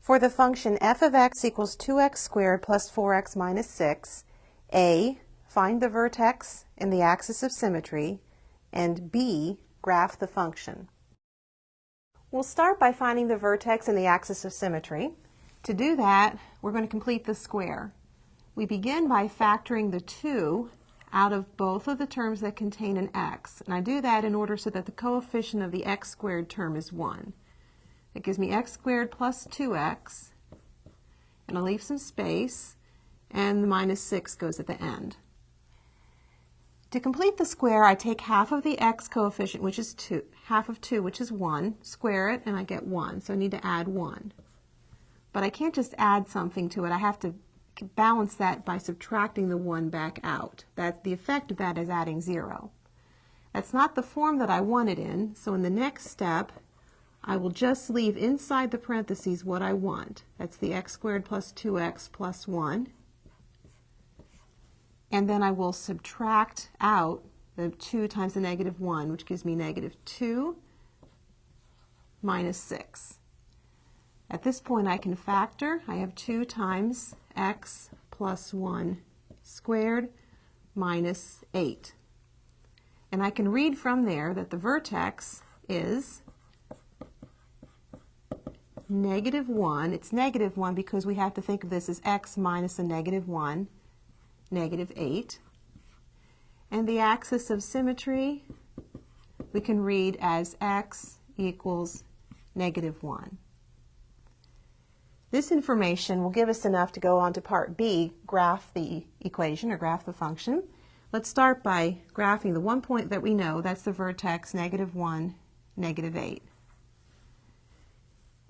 For the function f of x equals 2x squared plus 4x minus 6, A, find the vertex in the axis of symmetry, and B, graph the function. We'll start by finding the vertex in the axis of symmetry. To do that, we're going to complete the square. We begin by factoring the 2 out of both of the terms that contain an x, and I do that in order so that the coefficient of the x squared term is 1. That gives me x squared plus 2x, and I'll leave some space, and the minus 6 goes at the end. To complete the square, I take half of the x coefficient, which is 2, half of 2, which is 1, square it, and I get 1, so I need to add 1. But I can't just add something to it. I have to balance that by subtracting the 1 back out. The effect of that is adding 0. That's not the form that I want it in, so in the next step, I will just leave inside the parentheses what I want. That's the x squared plus 2x plus 1. And then I will subtract out the 2 times the negative 1, which gives me negative 2 minus 6. At this point I can factor. I have 2 times x plus 1 squared minus 8. And I can read from there that the vertex is negative 1. It's negative 1 because we have to think of this as x minus a negative 1, negative 8. And the axis of symmetry we can read as x equals negative 1. This information will give us enough to go on to part B, graph the equation or graph the function. Let's start by graphing the one point that we know, that's the vertex negative 1, negative 8.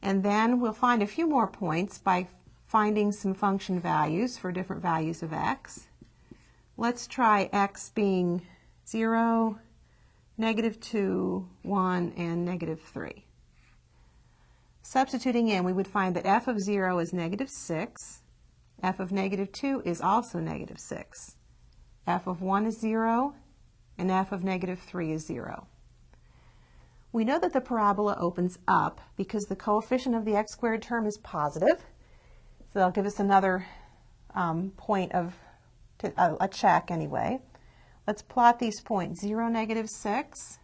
And then we'll find a few more points by finding some function values for different values of x. Let's try x being 0, negative 2, 1, and negative 3. Substituting in, we would find that f of 0 is negative 6, f of negative 2 is also negative 6, f of 1 is 0, and f of negative 3 is 0. We know that the parabola opens up because the coefficient of the x squared term is positive. So that'll give us another point of a check anyway. Let's plot these points. 0, negative 6,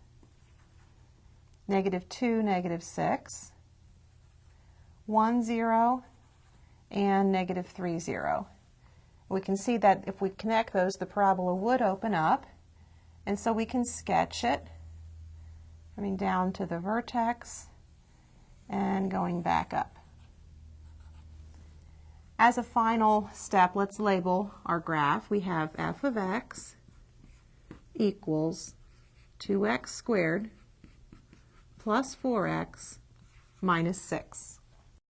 negative 2, negative 6, 1, 0, and negative 3, 0. We can see that if we connect those, the parabola would open up, and so we can sketch it coming down to the vertex and going back up. As a final step, let's label our graph. We have f of x equals 2x squared plus 4x minus 6.